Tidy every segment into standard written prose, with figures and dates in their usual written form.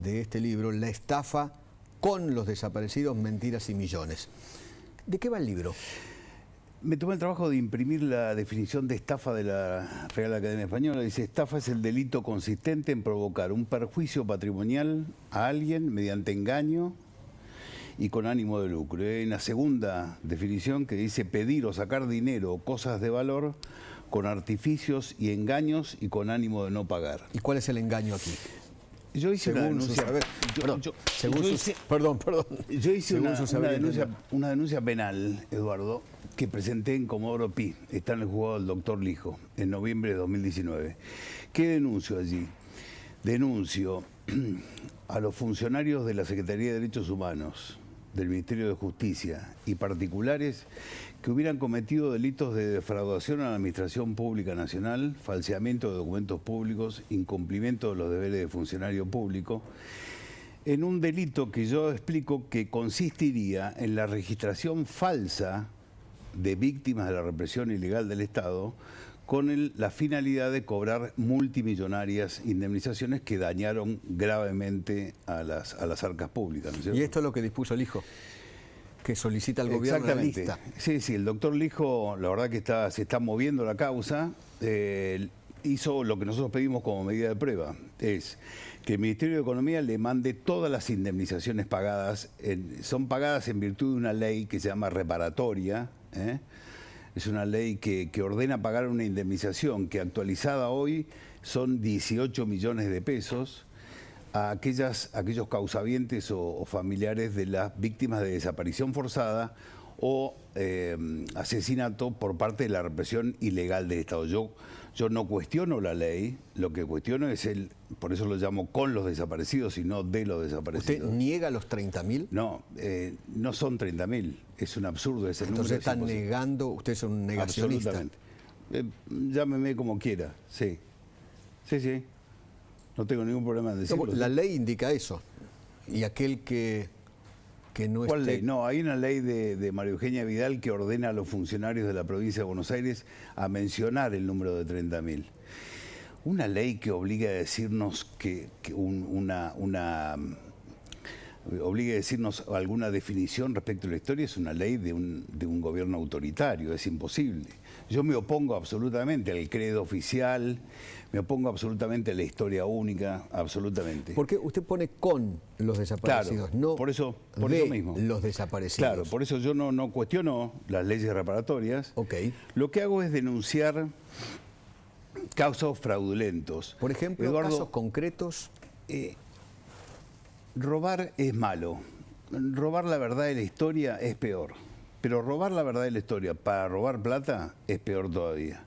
de este libro, La estafa con los desaparecidos, mentiras y millones. ¿De qué va el libro? Me tomé el trabajo de imprimir la definición de estafa de la Real Academia Española. Dice: estafa es el delito consistente en provocar un perjuicio patrimonial a alguien mediante engaño y con ánimo de lucro. Hay una segunda definición que dice: pedir o sacar dinero o cosas de valor con artificios y engaños y con ánimo de no pagar. ¿Y cuál es el engaño aquí? Yo hice una denuncia. Yo hice una denuncia penal, Eduardo, que presenté en Comodoro Pi. Está en el juzgado del doctor Lijo, en noviembre de 2019. ¿Qué denuncio allí? Denuncio a los funcionarios de la Secretaría de Derechos Humanos, del Ministerio de Justicia y particulares que hubieran cometido delitos de defraudación a la Administración Pública Nacional, falseamiento de documentos públicos, incumplimiento de los deberes de funcionario público, en un delito que yo explico que consistiría en la registración falsa de víctimas de la represión ilegal del Estado con la finalidad de cobrar multimillonarias indemnizaciones que dañaron gravemente a las arcas públicas, ¿no es cierto? Y esto es lo que dispuso el Lijo, que solicita al gobierno la lista. Sí, el doctor Lijo, la verdad que se está moviendo la causa. Hizo lo que nosotros pedimos como medida de prueba, es que el Ministerio de Economía le mande todas las indemnizaciones pagadas. Son pagadas en virtud de una ley que se llama reparatoria, Es una ley que ordena pagar una indemnización que actualizada hoy son 18 millones de pesos a aquellos causavientes o familiares de las víctimas de desaparición forzada o asesinato por parte de la represión ilegal del Estado. Yo no cuestiono la ley, lo que cuestiono es por eso lo llamo con los desaparecidos y no de los desaparecidos. ¿Usted niega los 30.000? No, no son 30.000, es un absurdo ese número. Entonces están negando, usted es un negacionista. Absolutamente. Llámeme como quiera, sí. Sí. No tengo ningún problema en decirlo. La ley indica eso. Y aquel que no ¿Cuál ley? No, hay una ley de María Eugenia Vidal que ordena a los funcionarios de la provincia de Buenos Aires a mencionar el número de 30.000. Una ley que obliga a decirnos obliga a decirnos alguna definición respecto a la historia es una ley de un gobierno autoritario, es imposible. Yo me opongo absolutamente al credo oficial, me opongo absolutamente a la historia única, absolutamente. ¿Por qué usted pone con los desaparecidos? Claro, no por eso mismo. Los desaparecidos. Claro, por eso yo no cuestiono las leyes reparatorias. Okay. Lo que hago es denunciar casos fraudulentos. Por ejemplo, Eduardo, casos concretos. Robar es malo. Robar la verdad de la historia es peor. Pero robar la verdad de la historia para robar plata es peor todavía.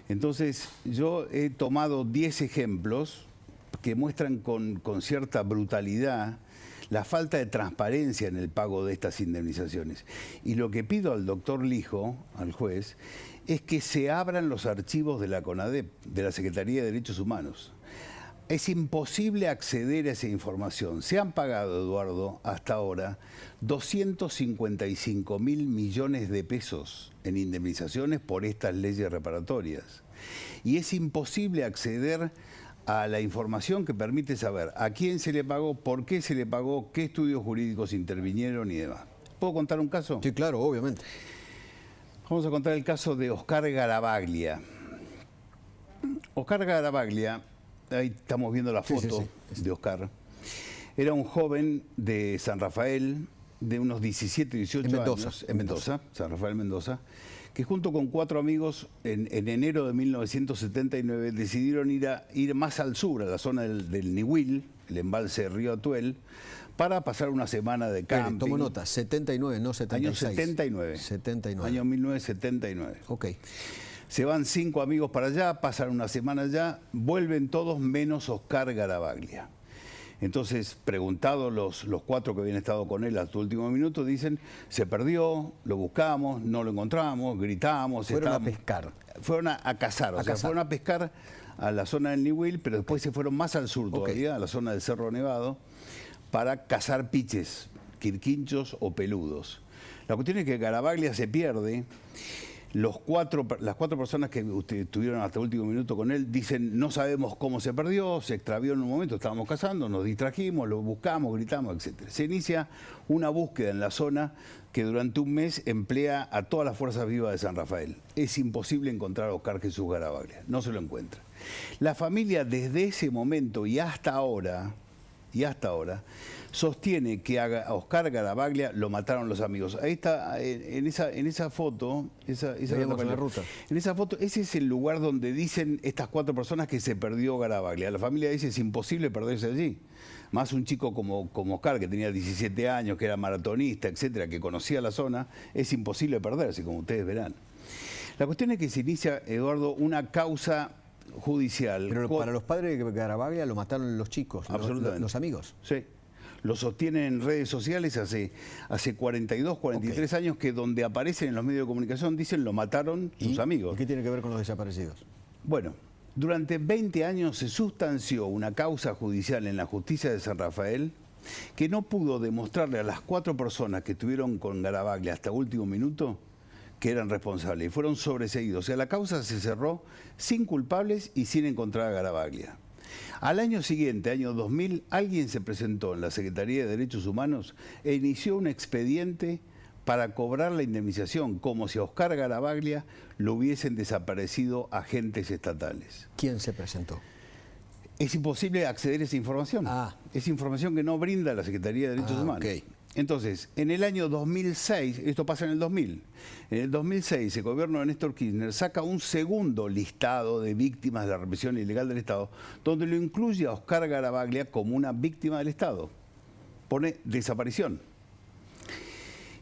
Entonces, yo he tomado 10 ejemplos que muestran con cierta brutalidad la falta de transparencia en el pago de estas indemnizaciones. Y lo que pido al doctor Lijo, al juez, es que se abran los archivos de la CONADEP, de la Secretaría de Derechos Humanos. Es imposible acceder a esa información. Se han pagado, Eduardo, hasta ahora 255.000 millones de pesos en indemnizaciones por estas leyes reparatorias. Y es imposible acceder a la información que permite saber a quién se le pagó, por qué se le pagó, qué estudios jurídicos intervinieron y demás. ¿Puedo contar un caso? Sí, claro, obviamente. Vamos a contar el caso de Oscar Garavaglia. Oscar Garavaglia, ahí estamos viendo la foto de Oscar. Era un joven de San Rafael, de unos 17, 18 años, en Mendoza, San Rafael, Mendoza, que junto con 4 amigos en enero de 1979 decidieron ir más al sur, a la zona del Niwil, el embalse del río Atuel, para pasar una semana de camping. Tomo nota, 79, no 76. Año 79. 79. Año 1979. Ok. Se van 5 amigos para allá, pasan una semana allá, vuelven todos menos Oscar Garavaglia. Entonces, preguntados los 4 que habían estado con él hasta el último minuto, dicen, se perdió, lo buscamos, no lo encontramos, gritamos. Fueron a pescar. Fueron a cazar, fueron a pescar a la zona del Niwil, pero después se fueron más al sur todavía, a la zona del Cerro Nevado, para cazar piches, quirquinchos o peludos. La cuestión es que Garavaglia se pierde. las cuatro personas que estuvieron hasta el último minuto con él dicen: no sabemos cómo se perdió, se extravió en un momento, estábamos cazando, nos distrajimos, lo buscamos, gritamos, etc. Se inicia una búsqueda en la zona que durante un mes emplea a todas las fuerzas vivas de San Rafael. Es imposible encontrar a Oscar Jesús Garavaglia, no se lo encuentra. La familia desde ese momento y hasta ahora, sostiene que a Oscar Garavaglia lo mataron los amigos. Ahí está, en esa foto, la ruta. En esa foto, ese es el lugar donde dicen estas 4 personas que se perdió Garavaglia. La familia dice: es imposible perderse allí. Más un chico como Oscar, que tenía 17 años, que era maratonista, etcétera, que conocía la zona, es imposible perderse, como ustedes verán. La cuestión es que se inicia, Eduardo, una causa judicial. Pero para los padres de Garavaglia lo mataron los chicos, los amigos. Sí. Lo sostienen en redes sociales hace 42, 43 años, que donde aparecen en los medios de comunicación dicen: lo mataron sus amigos. ¿Y qué tiene que ver con los desaparecidos? Bueno, durante 20 años se sustanció una causa judicial en la justicia de San Rafael que no pudo demostrarle a las 4 personas que estuvieron con Garavaglia hasta último minuto que eran responsables y fueron sobreseídos. O sea, la causa se cerró sin culpables y sin encontrar a Garavaglia. Al año siguiente, año 2000, alguien se presentó en la Secretaría de Derechos Humanos e inició un expediente para cobrar la indemnización, como si a Oscar Garavaglia lo hubiesen desaparecido agentes estatales. ¿Quién se presentó? Es imposible acceder a esa información. Es información que no brinda la Secretaría de Derechos Humanos. Okay. Entonces, en el año 2006, esto pasa en el 2000, en el 2006 el gobierno de Néstor Kirchner saca un segundo listado de víctimas de la represión ilegal del Estado, donde lo incluye a Oscar Garavaglia como una víctima del Estado. Pone desaparición.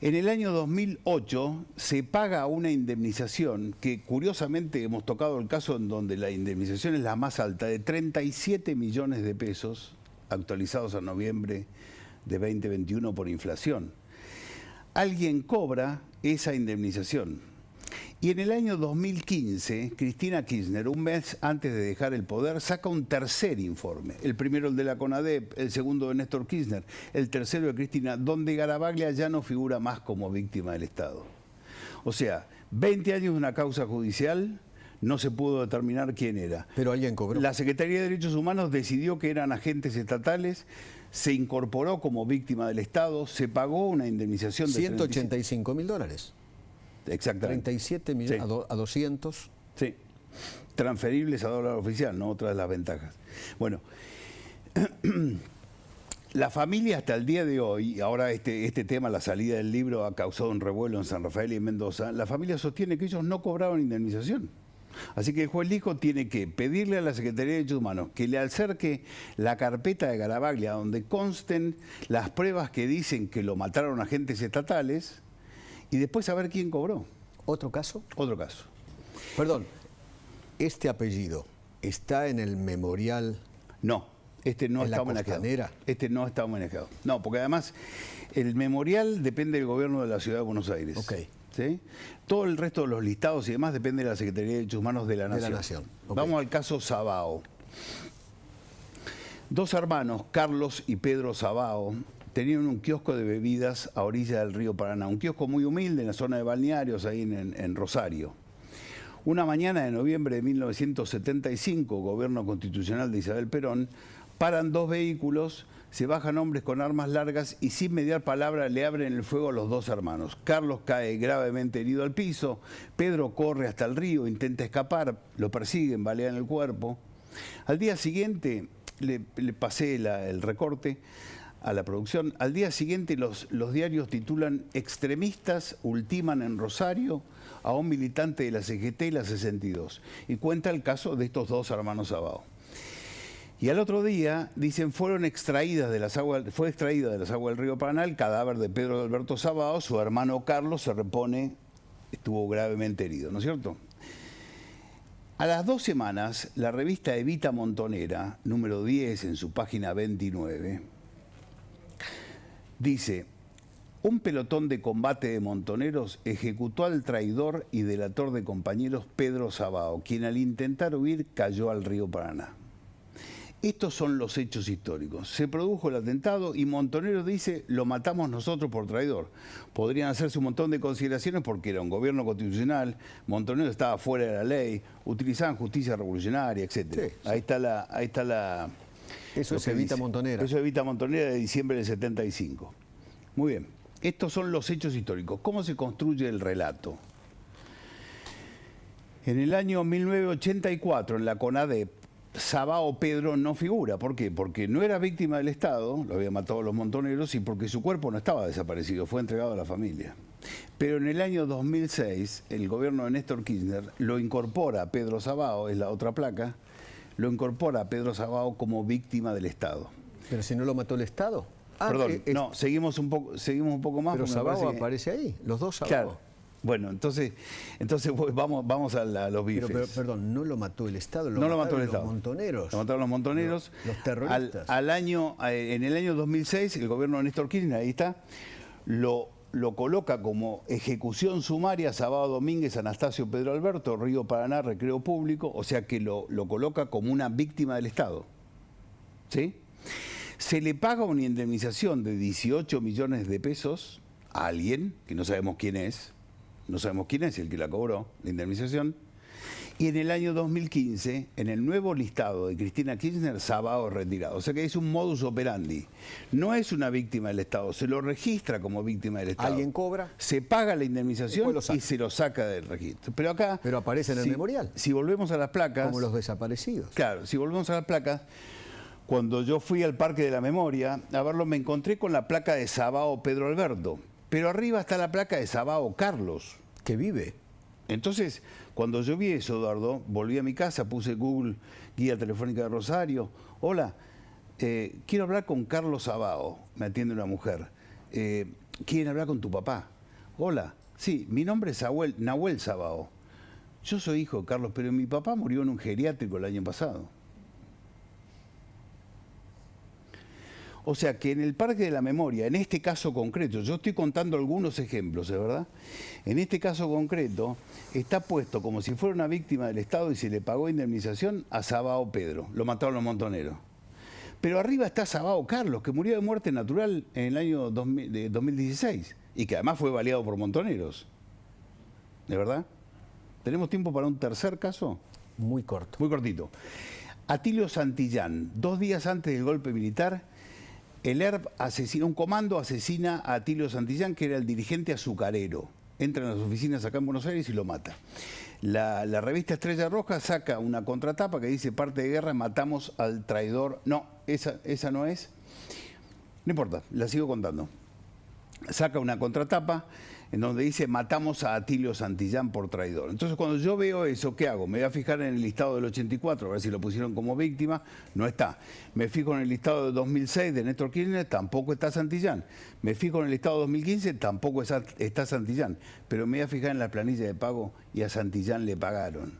En el año 2008 se paga una indemnización que, curiosamente, hemos tocado el caso en donde la indemnización es la más alta, de 37 millones de pesos, actualizados a noviembre de 2021 por inflación. Alguien cobra esa indemnización. Y en el año 2015, Cristina Kirchner, un mes antes de dejar el poder, saca un tercer informe. El primero el de la CONADEP, el segundo de Néstor Kirchner, el tercero de Cristina, donde Garavaglia ya no figura más como víctima del Estado. O sea, 20 años de una causa judicial, no se pudo determinar quién era. Pero alguien cobró. La Secretaría de Derechos Humanos decidió que eran agentes estatales, se incorporó como víctima del Estado, se pagó una indemnización de $185.000. Exactamente. 37 millones a 200. Sí. Transferibles a dólar oficial, ¿no? Otra de las ventajas. Bueno, la familia hasta el día de hoy, ahora este tema, la salida del libro, ha causado un revuelo en San Rafael y en Mendoza. La familia sostiene que ellos no cobraron indemnización. Así que el juez Lijo tiene que pedirle a la Secretaría de Derechos Humanos que le acerque la carpeta de Garavaglia donde consten las pruebas que dicen que lo mataron agentes estatales y después saber quién cobró. ¿Otro caso? Otro caso. Perdón, ¿este apellido está en el memorial? No, este no está homenajeado. Este no está homenajeado. No, porque además el memorial depende del gobierno de la Ciudad de Buenos Aires. Ok. ¿Sí? Todo el resto de los listados y demás depende de la Secretaría de Derechos Humanos de la Nación. Okay. Vamos al caso Sabao. 2 hermanos, Carlos y Pedro Sabao, tenían un kiosco de bebidas a orilla del río Paraná. Un kiosco muy humilde en la zona de balnearios, ahí en Rosario. Una mañana de noviembre de 1975, gobierno constitucional de Isabel Perón, paran 2 vehículos, se bajan hombres con armas largas y sin mediar palabra le abren el fuego a los 2 hermanos. Carlos cae gravemente herido al piso, Pedro corre hasta el río, intenta escapar, lo persiguen, balean el cuerpo. Al día siguiente, le pasé el recorte a la producción, al día siguiente los diarios titulan: extremistas ultiman en Rosario a un militante de la CGT y la 62. Y cuenta el caso de estos 2 hermanos Sabao. Y al otro día, dicen, fue extraída de las aguas del río Paraná el cadáver de Pedro Alberto Sabao. Su hermano Carlos se repone, estuvo gravemente herido, ¿no es cierto? A las 2 semanas, la revista Evita Montonera, número 10, en su página 29, dice: un pelotón de combate de montoneros ejecutó al traidor y delator de compañeros Pedro Sabao, quien al intentar huir cayó al río Paraná. Estos son los hechos históricos. Se produjo el atentado y Montoneros dice, lo matamos nosotros por traidor. Podrían hacerse un montón de consideraciones porque era un gobierno constitucional, Montoneros estaba fuera de la ley, utilizaban justicia revolucionaria, etc. Sí. Ahí está la... Eso es Evita Montonera. Eso es Evita Montonera de diciembre del 75. Muy bien. Estos son los hechos históricos. ¿Cómo se construye el relato? En el año 1984, en la CONADEP, Sabao Pedro no figura. ¿Por qué? Porque no era víctima del Estado, lo habían matado los Montoneros, y porque su cuerpo no estaba desaparecido, fue entregado a la familia. Pero en el año 2006, el gobierno de Néstor Kirchner lo incorpora a Pedro Sabao, es la otra placa, lo incorpora a Pedro Sabao como víctima del Estado. Pero si no lo mató el Estado. Perdón, no, seguimos un poco más. Pero Sabao aparece ahí, los dos Sabao. Claro. Bueno, entonces vamos a los bifes. Pero, perdón, no lo mató el Estado, no lo mató el Estado. Los Montoneros. Lo mataron los Montoneros. Los terroristas. En el año 2006, el gobierno de Néstor Kirchner, ahí está, lo coloca como ejecución sumaria Sabao Domínguez, Anastasio Pedro Alberto, Río Paraná, Recreo Público, o sea que lo coloca como una víctima del Estado. ¿Sí? Se le paga una indemnización de 18 millones de pesos a alguien, que no sabemos quién es, el que la cobró, la indemnización, y en el año 2015, en el nuevo listado de Cristina Kirchner, Sabao es retirado. O sea que es un modus operandi. No es una víctima del Estado, se lo registra como víctima del Estado. ¿Alguien cobra? Se paga la indemnización y se lo saca del registro. Pero acá... Pero aparece en el memorial. Si volvemos a las placas... Como los desaparecidos. Claro, si volvemos a las placas... Cuando yo fui al Parque de la Memoria a verlo, me encontré con la placa de Sabao Pedro Alberto. Pero arriba está la placa de Sabao Carlos. Que vive. Entonces, cuando yo vi eso, Eduardo, volví a mi casa, puse Google, guía telefónica de Rosario. Hola, quiero hablar con Carlos Sabao. Me atiende una mujer. ¿Quieren hablar con tu papá? Hola, sí, mi nombre es Nahuel Sabao. Yo soy hijo de Carlos, pero mi papá murió en un geriátrico el año pasado. O sea que en el Parque de la Memoria, en este caso concreto, yo estoy contando algunos ejemplos, ¿es verdad? En este caso concreto, está puesto como si fuera una víctima del Estado y se le pagó indemnización a Sabao Pedro. Lo mataron los Montoneros. Pero arriba está Sabao Carlos, que murió de muerte natural en el año 2016 y que además fue baleado por Montoneros. ¿De verdad? ¿Tenemos tiempo para un tercer caso? Muy corto. Muy cortito. Atilio Santillán, 2 días antes del golpe militar, el ERP asesina, un comando asesina a Atilio Santillán, que era el dirigente azucarero. Entra en las oficinas acá en Buenos Aires y lo mata. La revista Estrella Roja saca una contratapa que dice parte de guerra, matamos al traidor. No, esa no es. No importa, la sigo contando. Saca una contratapa en donde dice matamos a Atilio Santillán por traidor. Entonces cuando yo veo eso, ¿qué hago? Me voy a fijar en el listado del 84, a ver si lo pusieron como víctima, no está. Me fijo en el listado de 2006 de Néstor Kirchner, tampoco está Santillán. Me fijo en el listado de 2015, tampoco está Santillán. Pero me voy a fijar en la planilla de pago y a Santillán le pagaron.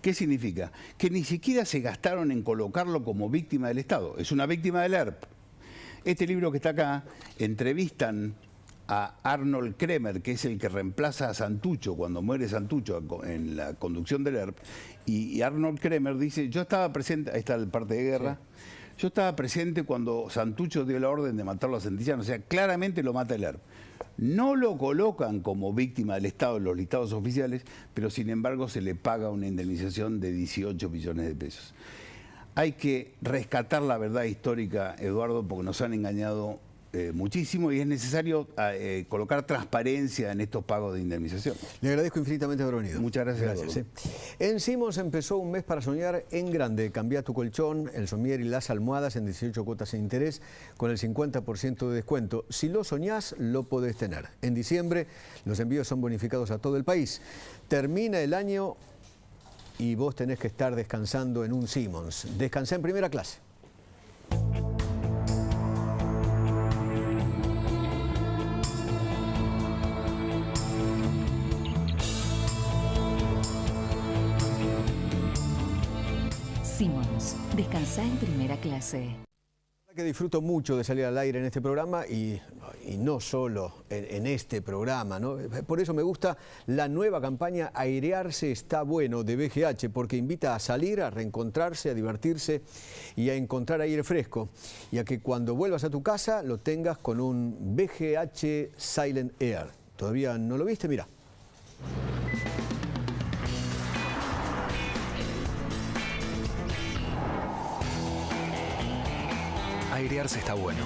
¿Qué significa? Que ni siquiera se gastaron en colocarlo como víctima del Estado. Es una víctima del ERP. Este libro que está acá, entrevistan a Arnold Kremer, que es el que reemplaza a Santucho cuando muere Santucho en la conducción del ERP, y Arnold Kremer dice, yo estaba presente, ahí está el parte de guerra, sí. Yo estaba presente cuando Santucho dio la orden de matarlo a Santillán, o sea, claramente lo mata el ERP. No lo colocan como víctima del Estado en los listados oficiales, pero sin embargo se le paga una indemnización de 18 millones de pesos. Hay que rescatar la verdad histórica, Eduardo, porque nos han engañado muchísimo y es necesario colocar transparencia en estos pagos de indemnización. Le agradezco infinitamente haber venido. Muchas gracias. En Simmons empezó un mes para soñar en grande. Cambia tu colchón, el somier y las almohadas en 18 cuotas sin interés con el 50% de descuento. Si lo soñás, lo podés tener. En diciembre los envíos son bonificados a todo el país. Termina el año y vos tenés que estar descansando en un Simmons. Descansá en primera clase. Simmons, descansá en primera clase. Que disfruto mucho de salir al aire en este programa y no solo en este programa, ¿no? Por eso me gusta la nueva campaña Airearse está bueno de BGH, porque invita a salir, a reencontrarse, a divertirse y a encontrar aire fresco. Y a que cuando vuelvas a tu casa lo tengas con un BGH Silent Air. ¿Todavía no lo viste? Mira. Airearse está bueno.